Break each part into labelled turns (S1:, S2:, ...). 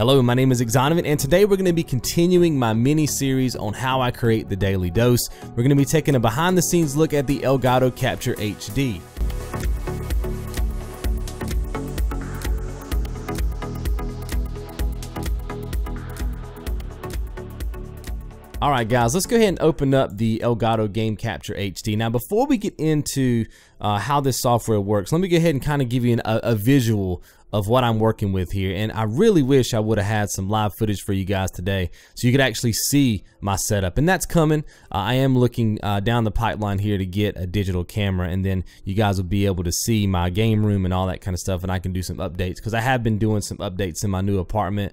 S1: Hello, my name is Xonevant, and today we're going to be continuing my mini-series on how I create the daily dose. We're going to be taking a behind-the-scenes look at the Elgato Capture HD. Alright guys, let's go ahead and open up the Elgato Game Capture HD. Now before we get into how this software works, let me go ahead and kind of give you a visual of what I'm working with here. And I really wish I would have had some live footage for you guys today so you could actually see my setup. And that's coming. I am looking down the pipeline here to get a digital camera, and then you guys will be able to see my game room and all that kind of stuff, and I can do some updates because I have been doing some updates in my new apartment.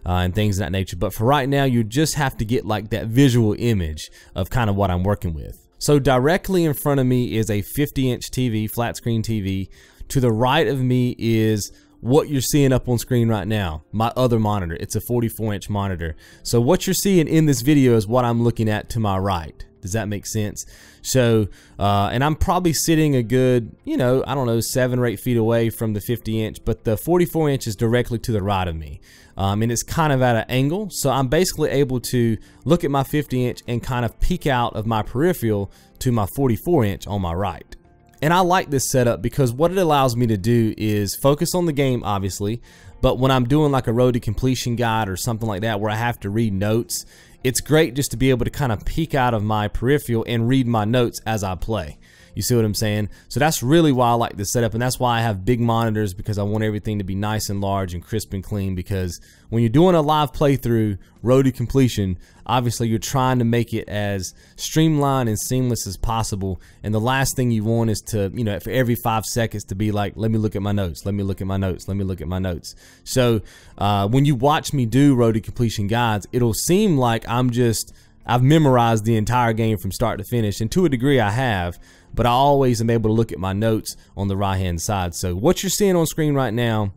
S1: And things of that nature. But for right now, you just have to get like that visual image of kind of what I'm working with. So directly in front of me is a 50-inch TV, flat screen TV. To the right of me is what you're seeing up on screen right now, my other monitor. It's a 44-inch monitor. So what you're seeing in this video is what I'm looking at to my right. Does that make sense? So, and I'm probably sitting a good, I don't know, 7 or 8 feet away from the 50-inch, but the 44-inch is directly to the right of me. And it's kind of at an angle, so I'm basically able to look at my 50-inch and kind of peek out of my peripheral to my 44-inch on my right. And I like this setup because what it allows me to do is focus on the game, obviously, but when I'm doing like a road to completion guide or something like that where I have to read notes, it's great just to be able to kind of peek out of my peripheral and read my notes as I play. You see what I'm saying? So that's really why I like this setup, and that's why I have big monitors, because I want everything to be nice and large and crisp and clean. Because when you're doing a live playthrough, road to completion, obviously you're trying to make it as streamlined and seamless as possible. And the last thing you want is to, for every 5 seconds to be like, let me look at my notes, let me look at my notes, let me look at my notes. So when you watch me do road to completion guides, it'll seem like I've memorized the entire game from start to finish, and to a degree I have, but I always am able to look at my notes on the right hand side. So what you're seeing on screen right now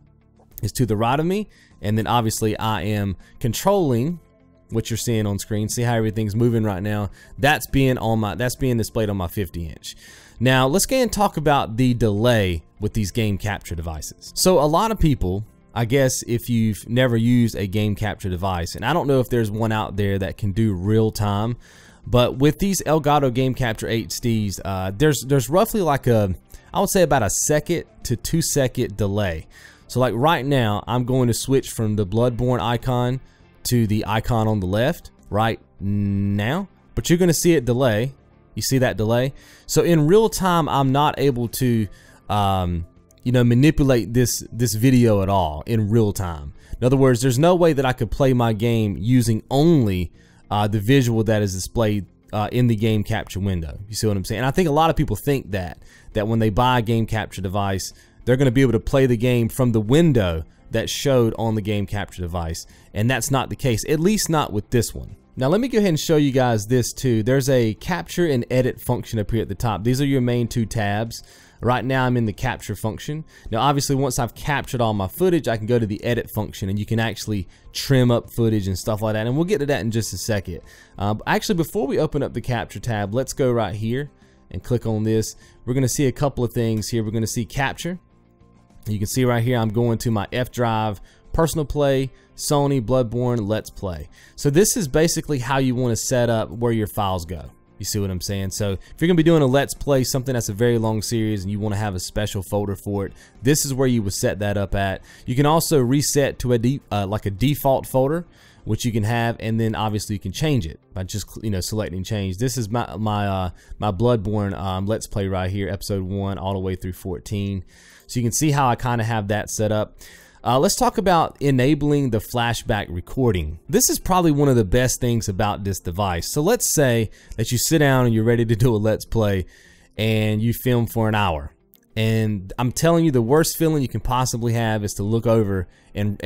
S1: is to the right of me, and then obviously I am controlling what you're seeing on screen. See how everything's moving right now? That's being displayed on my 50-inch. Now let's go ahead and talk about the delay with these game capture devices. So a lot of people, I guess if you've never used a game capture device, and I don't know if there's one out there that can do real time, but with these Elgato Game Capture HDs, there's roughly like I would say about a 1 to 2 second delay. So like right now, I'm going to switch from the Bloodborne icon to the icon on the left right now, but you're going to see it delay. You see that delay? So in real time, I'm not able to manipulate this video at all in real time. In other words, there's no way that I could play my game using only the visual that is displayed in the game capture window. You see what I'm saying? And I think a lot of people think that when they buy a game capture device, they're going to be able to play the game from the window that showed on the game capture device, and that's not the case, at least not with this one. Now let me go ahead and show you guys this too. There's a capture and edit function up here at the top. These are your main 2 tabs. Right now I'm in the capture function. Now obviously once I've captured all my footage, I can go to the edit function, and you can actually trim up footage and stuff like that, and we'll get to that in just a second. Actually, before we open up the capture tab, let's go right here and click on this. We're going to see a couple of things here. We're going to see capture. You can see right here I'm going to my F drive, personal play, Sony, Bloodborne, Let's Play. So this is basically how you want to set up where your files go. You see what I'm saying? So if you're going to be doing a Let's Play, something that's a very long series, and you want to have a special folder for it, this is where you would set that up at. You can also reset to like a default folder, which you can have, and then obviously you can change it by just selecting change. This is my Bloodborne Let's Play right here, episode 1 all the way through 14. So you can see how I kind of have that set up. Let's talk about enabling the flashback recording. This is probably one of the best things about this device. So let's say that you sit down and you're ready to do a Let's Play, and you film for an hour. And I'm telling you, the worst feeling you can possibly have is to look over and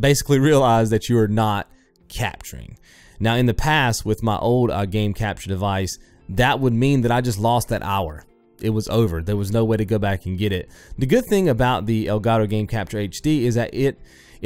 S1: basically realize that you are not capturing. Now in the past with my old game capture device, that would mean that I just lost that hour. It was over. There was no way to go back and get it. The good thing about the Elgato Game Capture HD is that it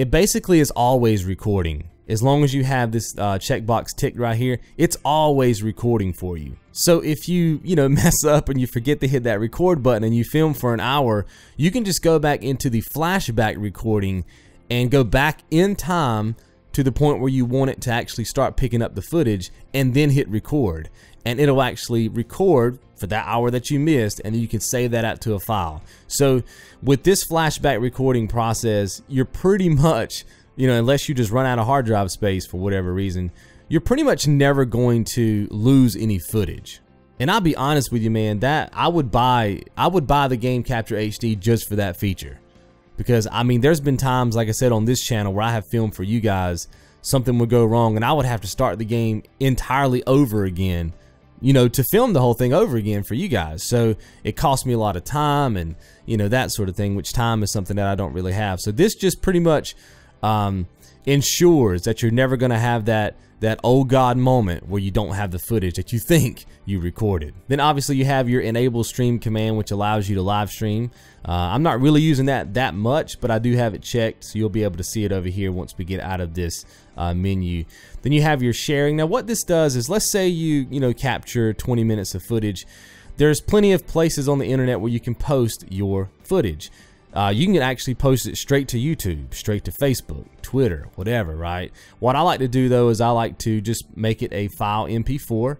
S1: basically is always recording. As long as you have this checkbox ticked right here, it's always recording for you. So if you mess up and you forget to hit that record button and you film for an hour, you can just go back into the flashback recording and go back in time to the point where you want it to actually start picking up the footage, and then hit record. And it'll actually record for that hour that you missed, and then you can save that out to a file. So with this flashback recording process, you're pretty much, you know, unless you just run out of hard drive space for whatever reason, you're pretty much never going to lose any footage. And I'll be honest with you, man, that I would buy the Game Capture HD just for that feature. Because I mean, there's been times, like I said, on this channel where I have filmed for you guys, something would go wrong and I would have to start the game entirely over again, you know, to film the whole thing over again for you guys. So it cost me a lot of time and, you know, that sort of thing, which time is something that I don't really have. So this just pretty much ensures that you're never going to have that oh god moment where you don't have the footage that you think you recorded. Then obviously you have your enable stream command, which allows you to live stream. I'm not really using that much, but I do have it checked, so you'll be able to see it over here once we get out of this menu. Then you have your sharing. Now what this does is, let's say you know, capture 20 minutes of footage. There's plenty of places on the internet where you can post your footage. You can actually post it straight to YouTube, straight to Facebook, Twitter, whatever, right? What I like to do though is I like to just make it a file MP4.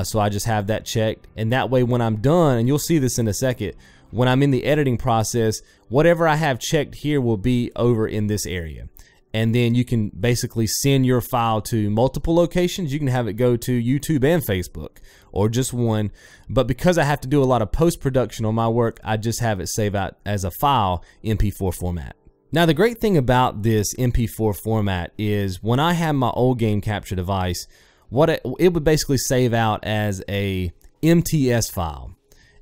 S1: So I just have that checked, and that way when I'm done, and you'll see this in a second, when I'm in the editing process, whatever I have checked here will be over in this area. And then you can basically send your file to multiple locations. You can have it go to YouTube and Facebook, or just one. But because I have to do a lot of post-production on my work, I just have it save out as a file MP4 format. Now the great thing about this MP4 format is when I have my old game capture device, it would basically save out as a MTS file.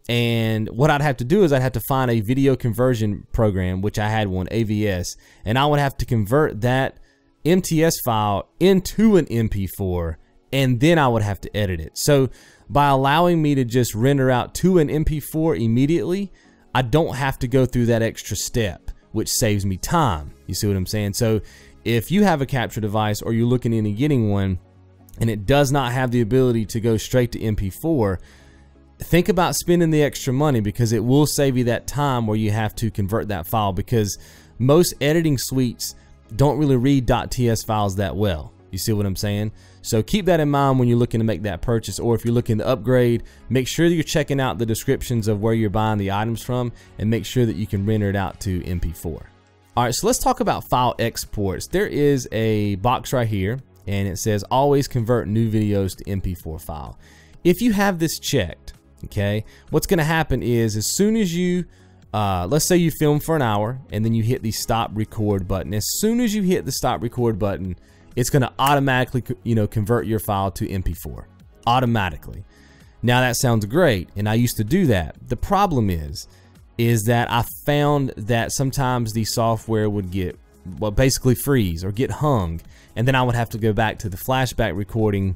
S1: And what I'd have to do is I'd have to find a video conversion program, which I had one, AVS, and I would have to convert that MTS file into an MP4, and then I would have to edit it. So by allowing me to just render out to an MP4 immediately, I don't have to go through that extra step, which saves me time. You see what I'm saying? So if you have a capture device or you're looking into getting one and it does not have the ability to go straight to MP4, think about spending the extra money, because it will save you that time where you have to convert that file, because most editing suites don't really read .ts files that well. You see what I'm saying? So keep that in mind when you're looking to make that purchase, or if you're looking to upgrade, make sure that you're checking out the descriptions of where you're buying the items from, and make sure that you can render it out to MP4. All right, so let's talk about file exports. There is a box right here, and it says always convert new videos to MP4 file. If you have this checked, okay, what's going to happen is, as soon as you let's say you film for an hour and then you hit the stop record button, as soon as you hit the stop record button, it's going to automatically, you know, convert your file to MP4 automatically. Now that sounds great, and I used to do that. The problem is that I found that sometimes the software would get, well, basically freeze or get hung, and then I would have to go back to the flashback recording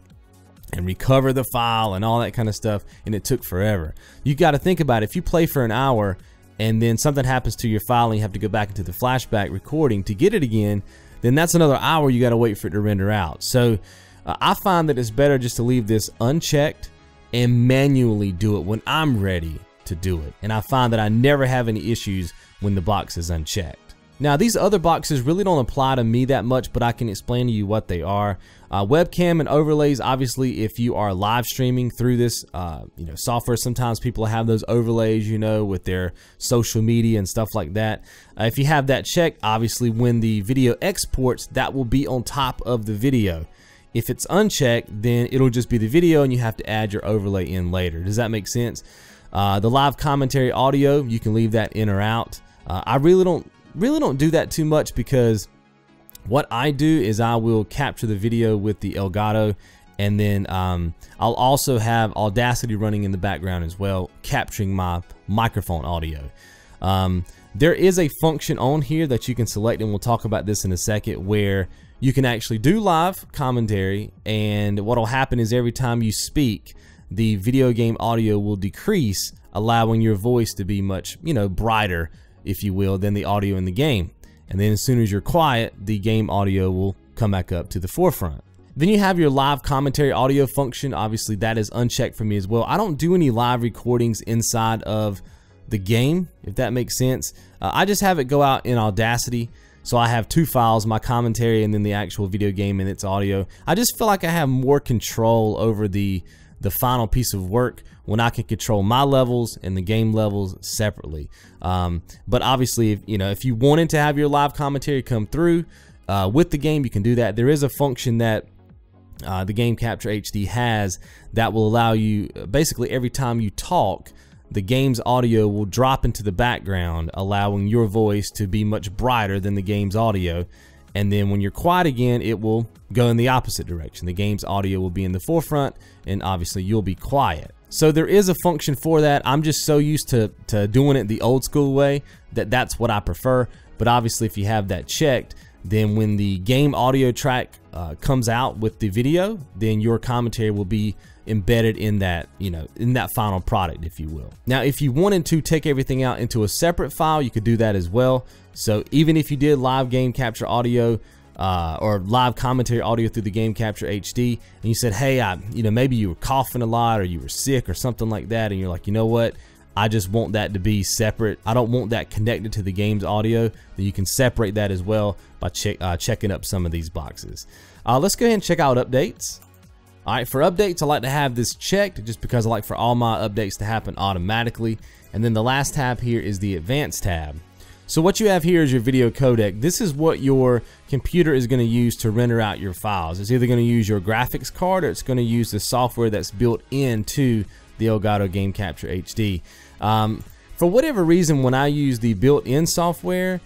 S1: and recover the file and all that kind of stuff, and it took forever. You got to think about it. If you play for an hour and then something happens to your file and you have to go back into the flashback recording to get it again, then that's another hour you got to wait for it to render out. So I find that it's better just to leave this unchecked and manually do it when I'm ready to do it. And I find that I never have any issues when the box is unchecked. Now these other boxes really don't apply to me that much, but I can explain to you what they are. Webcam and overlays, obviously if you are live streaming through this you know, software, sometimes people have those overlays, you know, with their social media and stuff like that. If you have that checked, obviously when the video exports, that will be on top of the video. If it's unchecked, then it'll just be the video and you have to add your overlay in later. Does that make sense? The live commentary audio, you can leave that in or out. I really don't do that too much, because what I do is I will capture the video with the Elgato, and then I'll also have Audacity running in the background as well, capturing my microphone audio. There is a function on here that you can select, and we'll talk about this in a second, where you can actually do live commentary, and what will happen is every time you speak, the video game audio will decrease, allowing your voice to be much, you know, brighter, if you will, than the audio in the game. And then as soon as you're quiet, the game audio will come back up to the forefront. Then you have your live commentary audio function. Obviously that is unchecked for me as well. I don't do any live recordings inside of the game, if that makes sense. I just have it go out in Audacity. So I have two files, my commentary and then the actual video game and its audio. I just feel like I have more control over the final piece of work when I can control my levels and the game levels separately. But obviously, if you wanted to have your live commentary come through with the game, you can do that. There is a function that the Game Capture HD has that will allow you, basically every time you talk, the game's audio will drop into the background, allowing your voice to be much brighter than the game's audio. And then when you're quiet again, it will go in the opposite direction. The game's audio will be in the forefront, and obviously you'll be quiet. So there is a function for that. I'm just so used to doing it the old school way that that's what I prefer. But obviously if you have that checked, then when the game audio track comes out with the video, then your commentary will be embedded in that, in that final product, if you will. Now, if you wanted to take everything out into a separate file, you could do that as well. So even if you did live game capture audio or live commentary audio through the Game Capture HD, and you said, hey, maybe you were coughing a lot or you were sick or something like that, and you're like, you know what? I just want that to be separate. I don't want that connected to the game's audio. Then you can separate that as well by checking up some of these boxes. Let's go ahead and check out updates. All right, for updates, I like to have this checked just because I like for all my updates to happen automatically. And then the last tab here is the advanced tab. So what you have here is your video codec. This is what your computer is going to use to render out your files. It's either going to use your graphics card or it's going to use the software that's built into the Elgato Game Capture HD. For whatever reason, when I use the built-in software,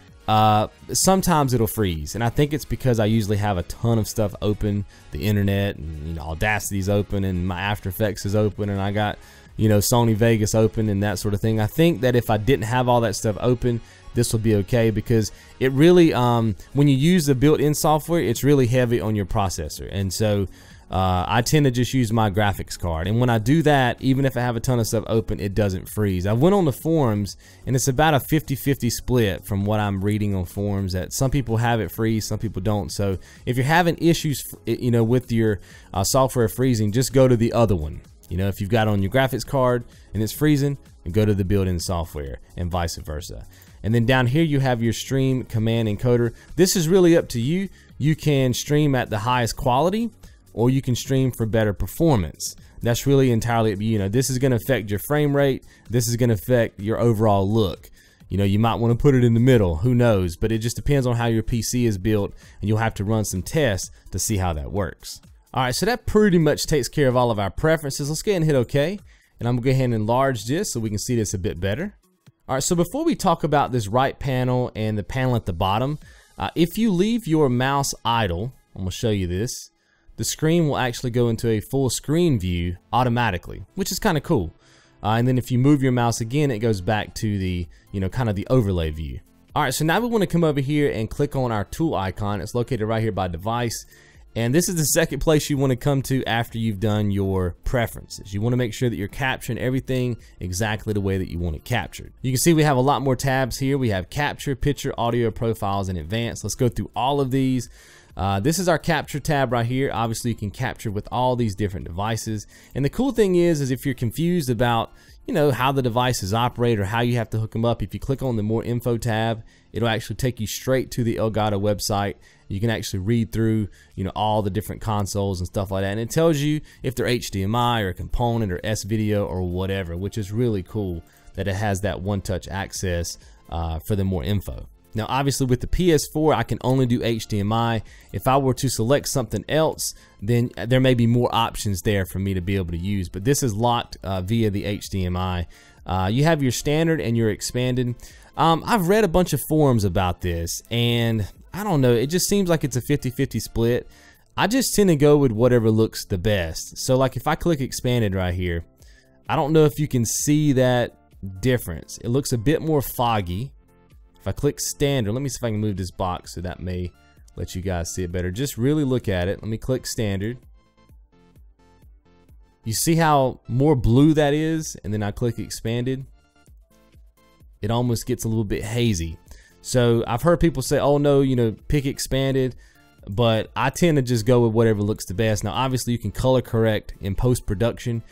S1: sometimes it'll freeze, and I think it's because I usually have a ton of stuff open, the internet, and Audacity's open, and my After Effects is open, and I got Sony Vegas open and that sort of thing. I think that if I didn't have all that stuff open, this will be okay, because it really when you use the built-in software, it's really heavy on your processor, and so I tend to just use my graphics card. And when I do that, even if I have a ton of stuff open, it doesn't freeze. I went on the forums, and it's about a 50-50 split from what I'm reading on forums, that some people have it freeze, some people don't. So if you're having issues, with your software freezing, just go to the other one. If you've got it on your graphics card and it's freezing, then go to the built-in software, and vice versa. And then down here you have your stream command encoder. This is really up to you. You can stream at the highest quality, or you can stream for better performance. That's really entirely up to you. This is going to affect your frame rate. This is going to affect your overall look. You might want to put it in the middle, who knows, but it just depends on how your PC is built, and you'll have to run some tests to see how that works. All right, so that pretty much takes care of all of our preferences. Let's go ahead and hit OK, and I'm going to go ahead and enlarge this so we can see this a bit better. All right, so before we talk about this right panel and the panel at the bottom, if you leave your mouse idle, I'm going to show you this, the screen will actually go into a full screen view automatically, which is kind of cool. And then if you move your mouse again, it goes back to the, kind of the overlay view. All right, so now we want to come over here and click on our tool icon. It's located right here by device. And this is the second place you want to come to after you've done your preferences. You want to make sure that you're capturing everything exactly the way that you want it captured. You can see we have a lot more tabs here. We have capture, picture, audio, profiles, and advanced. Let's go through all of these. This is our capture tab right here. Obviously you can capture with all these different devices, and the cool thing is if you're confused about how the devices operate or how you have to hook them up, if you click on the more info tab, it'll actually take you straight to the Elgato website. You can actually read through all the different consoles and stuff like that, and it tells you if they're HDMI or a component or S-video or whatever, which is really cool that it has that one-touch access for the more info. Now obviously with the PS4 I can only do HDMI. If I were to select something else, then there may be more options there for me to be able to use, but this is locked via the HDMI. You have your standard and your expanded. I've read a bunch of forums about this, and I don't know, it just seems like it's a 50-50 split. I just tend to go with whatever looks the best. So like if I click expanded right here, I don't know if you can see that difference. It looks a bit more foggy. If I click standard, let me see if I can move this box so that may let you guys see it better. Just really look at it. Let me click standard. You see how more blue that is? And then I click expanded. It almost gets a little bit hazy. So I've heard people say, oh no, pick expanded, but I tend to just go with whatever looks the best. Now obviously you can color correct in post-production,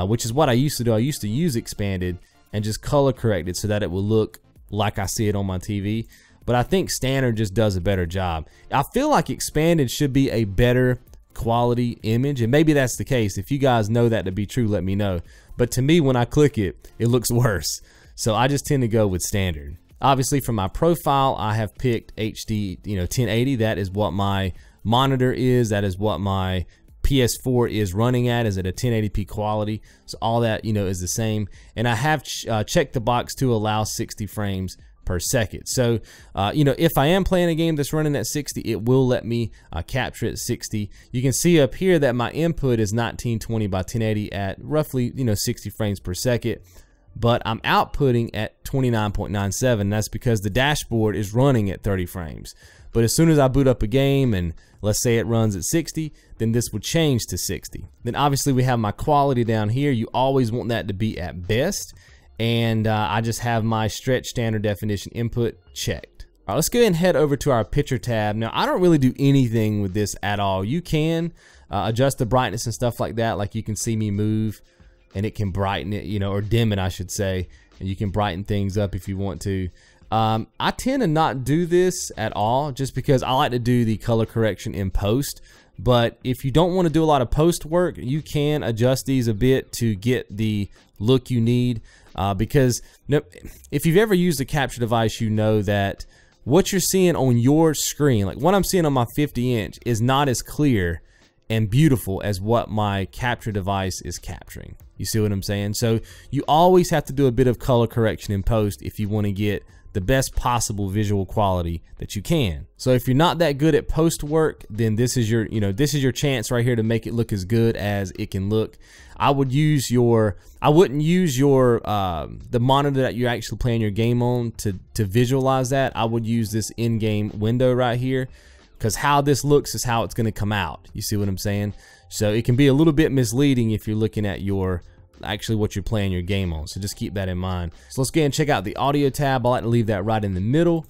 S1: which is what I used to do. I used to use expanded and just color correct it so that it will look like I see it on my TV. but I think standard just does a better job. I feel like expanded should be a better quality image, and maybe that's the case. If you guys know that to be true, let me know. But to me, when I click it, it looks worse. So I just tend to go with standard. Obviously, for my profile, I have picked HD, 1080. That is what my monitor is. That is what my PS4 is running at, is at a 1080p quality. So all that, is the same. And I have checked the box to allow 60 frames per second. So, if I am playing a game that's running at 60, it will let me capture at 60. You can see up here that my input is 1920 by 1080 at roughly, 60 frames per second. But I'm outputting at 29.97. That's because the dashboard is running at 30 frames. But as soon as I boot up a game and let's say it runs at 60, then this would change to 60. Then obviously we have my quality down here. You always want that to be at best. And I just have my stretch standard definition input checked. All right, let's go ahead and head over to our picture tab. Now, I don't really do anything with this at all. You can adjust the brightness and stuff like that. Like you can see me move and it can brighten it, or dim it, I should say. And you can brighten things up if you want to. I tend to not do this at all just because I like to do the color correction in post. But if you don't want to do a lot of post work, you can adjust these a bit to get the look you need. Because if you've ever used a capture device, you know that what you're seeing on your screen, like what I'm seeing on my 50-inch, is not as clear and beautiful as what my capture device is capturing. You see what I'm saying? So you always have to do a bit of color correction in post if you want to get the best possible visual quality that you can. So if you're not that good at post work, then this is your, chance right here to make it look as good as it can look. I wouldn't use your the monitor that you're actually playing your game on to visualize that. I would use this in-game window right here, because how this looks is how it's going to come out. You see what I'm saying? So it can be a little bit misleading if you're looking at actually what you're playing your game on. So just keep that in mind. So let's go ahead and check out the audio tab. I like to leave that right in the middle.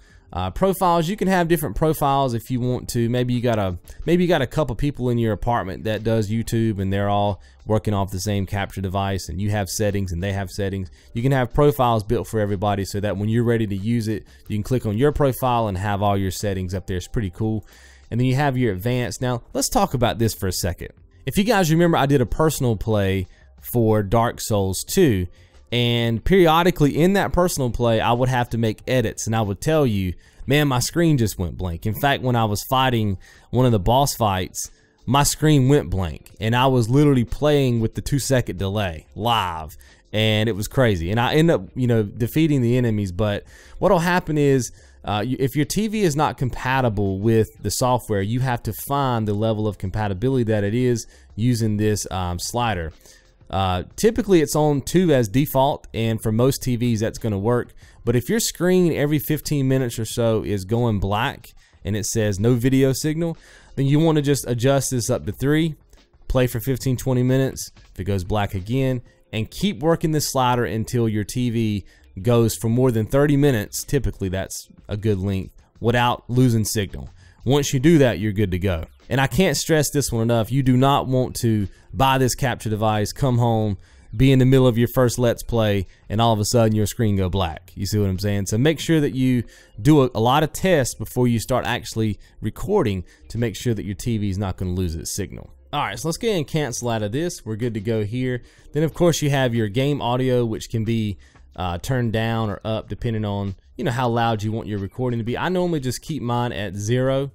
S1: Profiles, you can have different profiles if you want to. Maybe you got a couple people in your apartment that does YouTube and they're all working off the same capture device, and you have settings and they have settings. You can have profiles built for everybody so that when you're ready to use it, you can click on your profile and have all your settings up there. It's pretty cool. And then you have your advanced. Now let's talk about this for a second. If you guys remember, I did a personal play for Dark Souls 2, and periodically in that personal play I would have to make edits, and I would tell you, man, my screen just went blank. In fact, when I was fighting one of the boss fights, my screen went blank and I was literally playing with the 2-second delay live, and it was crazy. And I end up defeating the enemies. But what'll happen is if your TV is not compatible with the software, you have to find the level of compatibility that it is using this slider. Typically it's on 2 as default, and for most TVs that's going to work. But if your screen every 15 minutes or so is going black and it says no video signal, then you want to just adjust this up to 3, play for 15-20 minutes. If it goes black again, and keep working this slider until your TV goes for more than 30 minutes. Typically that's a good length, without losing signal. Once you do that, you're good to go. And I can't stress this one enough. You do not want to buy this capture device, come home, be in the middle of your first Let's Play, and all of a sudden your screen go black. You see what I'm saying? So make sure that you do a lot of tests before you start actually recording to make sure that your TV is not going to lose its signal. All right, so let's go ahead and cancel out of this. We're good to go here. Then of course you have your game audio, which can be turned down or up depending on how loud you want your recording to be. I normally just keep mine at 0,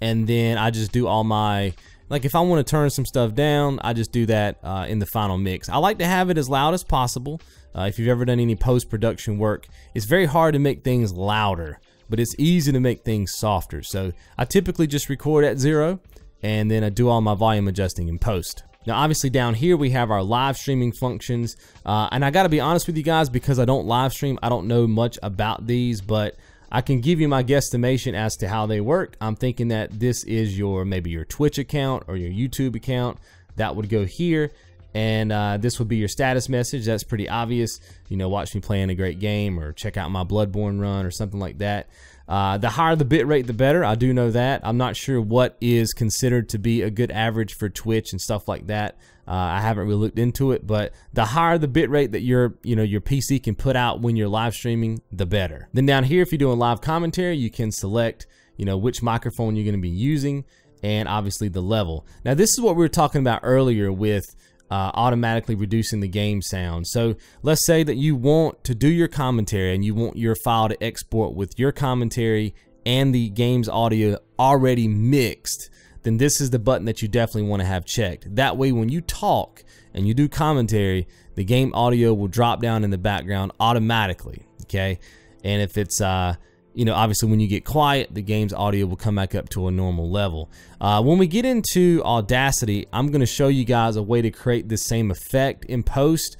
S1: and then I just do all my, like if I want to turn some stuff down, I just do that in the final mix. I like to have it as loud as possible. If you've ever done any post-production work, it's very hard to make things louder, but it's easy to make things softer. So I typically just record at 0, and then I do all my volume adjusting in post. Now obviously down here we have our live streaming functions, and I gotta be honest with you guys, because I don't live stream, I don't know much about these, but I can give you my guesstimation as to how they work. I'm thinking that this is maybe your Twitch account or your YouTube account. That would go here, and this would be your status message. That's pretty obvious. Watch me playing a great game, or check out my Bloodborne run or something like that. The higher the bit rate, the better. I do know that. I'm not sure what is considered to be a good average for Twitch and stuff like that. I haven't really looked into it, but the higher the bitrate that your PC can put out when you're live streaming, the better. Then down here, if you're doing live commentary, you can select which microphone you're going to be using, and obviously the level. Now this is what we were talking about earlier with automatically reducing the game sound. So let's say that you want to do your commentary and you want your file to export with your commentary and the game's audio already mixed, then this is the button that you definitely want to have checked. That way when you talk and you do commentary, the game audio will drop down in the background automatically, okay? And if it's obviously when you get quiet, the game's audio will come back up to a normal level. When we get into Audacity, I'm going to show you guys a way to create this same effect in post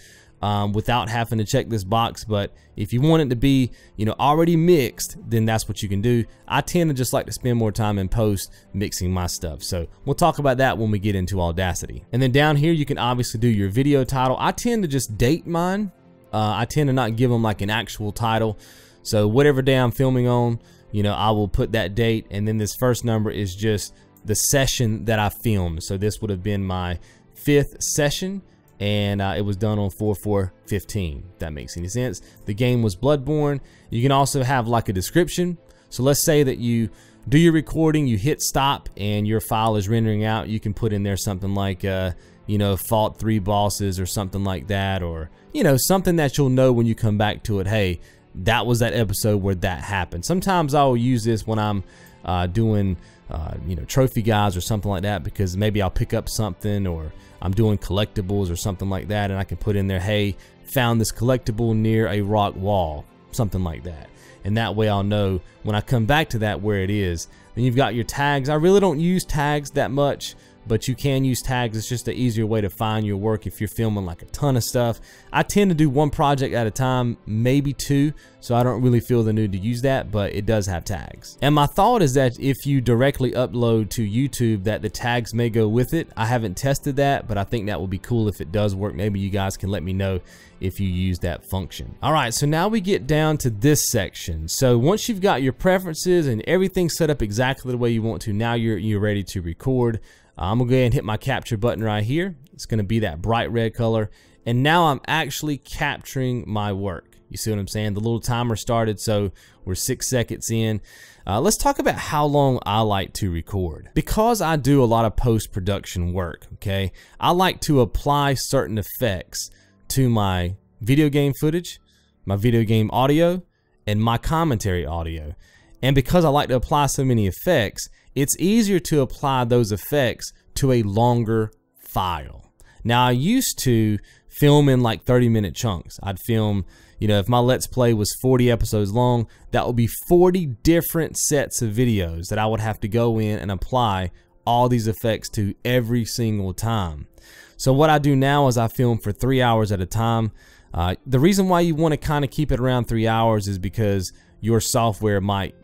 S1: without having to check this box. But if you want it to be already mixed, then that's what you can do. I tend to just like to spend more time in post mixing my stuff. So we'll talk about that when we get into Audacity. And then down here, you can obviously do your video title. I tend to just date mine. I tend to not give them like an actual title. So whatever day I'm filming on, I will put that date, and then this first number is just the session that I filmed. So this would have been my 5th session, and it was done on 4/4/15. If that makes any sense. The game was Bloodborne. You can also have like a description. So let's say that you do your recording, you hit stop, and your file is rendering out. You can put in there something like fought 3 bosses or something like that, or something that you'll know when you come back to it. Hey, that was that episode where that happened. Sometimes I'll use this when I'm doing trophy guides or something like that, because maybe I'll pick up something, or I'm doing collectibles or something like that, and I can put in there, hey, found this collectible near a rock wall, something like that. And that way I'll know when I come back to that where it is. Then you've got your tags. I really don't use tags that much, but you can use tags. It's just an easier way to find your work if you're filming like a ton of stuff. I tend to do 1 project at a time, maybe 2, so I don't really feel the need to use that, but it does have tags. And my thought is that if you directly upload to YouTube, that the tags may go with it. I haven't tested that, but I think that would be cool if it does work. Maybe you guys can let me know if you use that function. All right, so now we get down to this section. So once you've got your preferences and everything set up exactly the way you want to, now you're ready to record. I'm gonna go ahead and hit my capture button right here. It's gonna be that bright red color. And now I'm actually capturing my work. You see what I'm saying? The little timer started, so we're 6 seconds in. Let's talk about how long I like to record. Because I do a lot of post-production work, okay? I like to apply certain effects to my video game footage, my video game audio, and my commentary audio. And because I like to apply so many effects, it's easier to apply those effects to a longer file. Now I used to film in like 30-minute chunks. I'd film, if my Let's Play was 40 episodes long, that would be 40 different sets of videos that I would have to go in and apply all these effects to every single time. So what I do now is I film for 3 hours at a time. The reason why you want to kind of keep it around 3 hours is because your software might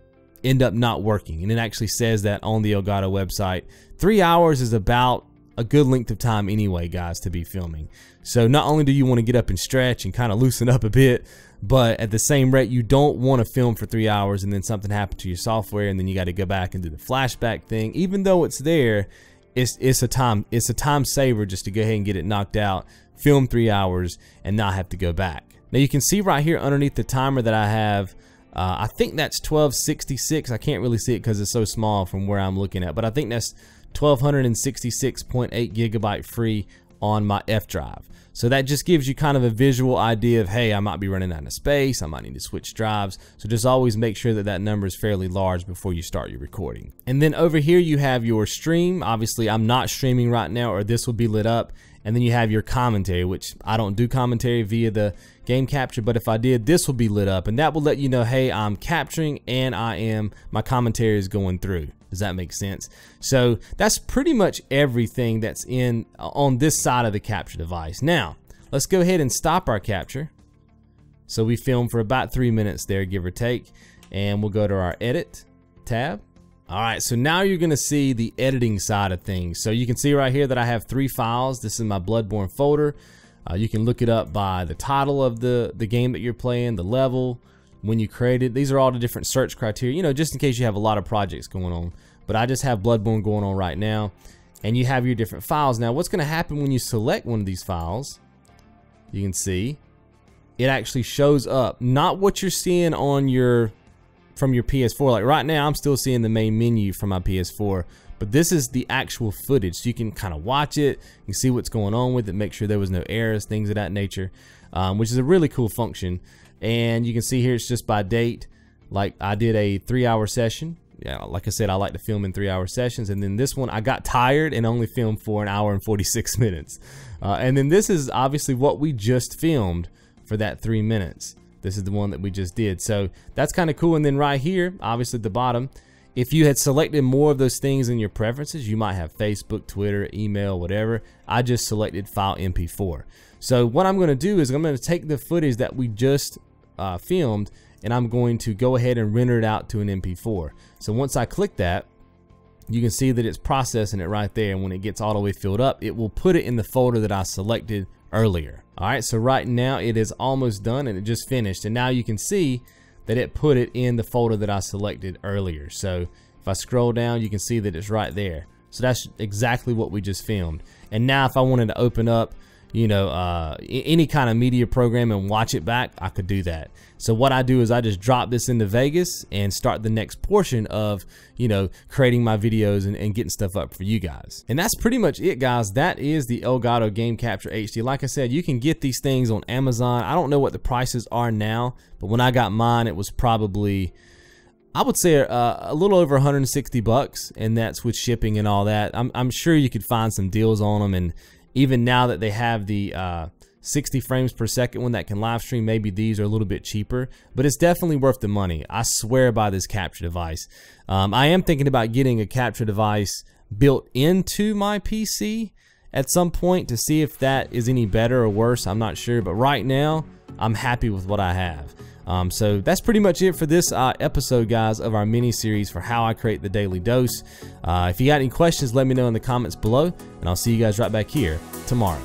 S1: end up not working, and it actually says that on the Elgato website. 3 hours is about a good length of time anyway, guys, to be filming. So not only do you want to get up and stretch and kind of loosen up a bit, but at the same rate, you don't want to film for 3 hours and then something happened to your software and then you got to go back and do the flashback thing. Even though it's there, it's a time saver just to go ahead and get it knocked out, film 3 hours, and not have to go back. Now you can see right here underneath the timer that I have, I think that's 1266. I can't really see it because it's so small from where I'm looking at, but I think that's 1266.8 gigabyte free on my F drive. So that just gives you kind of a visual idea of, hey, I might be running out of space, I might need to switch drives. So just always make sure that that number is fairly large before you start your recording. And then over here you have your stream. Obviously I'm not streaming right now, or this will be lit up. And then you have your commentary, which I don't do commentary via the game capture, but if I did, this will be lit up, and that will let you know, hey, I'm capturing and my commentary is going through. Does that make sense? So that's pretty much everything that's on this side of the capture device. Now, let's go ahead and stop our capture. So we filmed for about 3 minutes there, give or take, and we'll go to our edit tab. All right, so now you're gonna see the editing side of things. So you can see right here that I have 3 files. This is my Bloodborne folder. You can look it up by the title of the game that you're playing, the level, when you created. These are all the different search criteria, just in case you have a lot of projects going on. But I just have Bloodborne going on right now. and you have your different files. Now what's going to happen when you select one of these files, you can see it actually shows up, not what you're seeing on from your PS4. Like right now I'm still seeing the main menu from my PS4, but this is the actual footage, so you can kind of watch it, you can see what's going on with it, make sure there was no errors, things of that nature, which is a really cool function. And you can see here it's just by date. Like I did a 3-hour session. Yeah, like I said, I like to film in 3-hour sessions. And then this one I got tired and only filmed for 1 hour and 46 minutes. And then this is obviously what we just filmed for that 3 minutes. This is the one that we just did. So that's kind of cool. And then right here, obviously at the bottom, if you had selected more of those things in your preferences, you might have Facebook, Twitter, email, whatever. I just selected file MP4. So what I'm going to do is I'm going to take the footage that we just filmed, and I'm going to go ahead and render it out to an MP4. So once I click that, you can see that it's processing it right there, and when it gets all the way filled up, it will put it in the folder that I selected earlier. Alright, so right now it is almost done and it just finished, and now you can see that it put it in the folder that I selected earlier. So if I scroll down, you can see that it's right there. So that's exactly what we just filmed. And now if I wanted to open up, you know, any kind of media program and watch it back, I could do that. So what I do is I just drop this into Vegas and start the next portion of, you know, creating my videos and getting stuff up for you guys. And that's pretty much it, guys. That is the Elgato Game Capture HD. Like I said, you can get these things on Amazon. I don't know what the prices are now, but when I got mine, it was probably, I would say a little over 160 bucks, and that's with shipping and all that. I'm sure you could find some deals on them, and even now that they have the 60 frames per second one that can live stream, maybe these are a little bit cheaper, but it's definitely worth the money. I swear by this capture device. I am thinking about getting a capture device built into my PC at some point to see if that is any better or worse. I'm not sure, but right now I'm happy with what I have. So that's pretty much it for this episode, guys, of our mini series for how I create the daily dose. If you got any questions, let me know in the comments below, and I'll see you guys right back here tomorrow.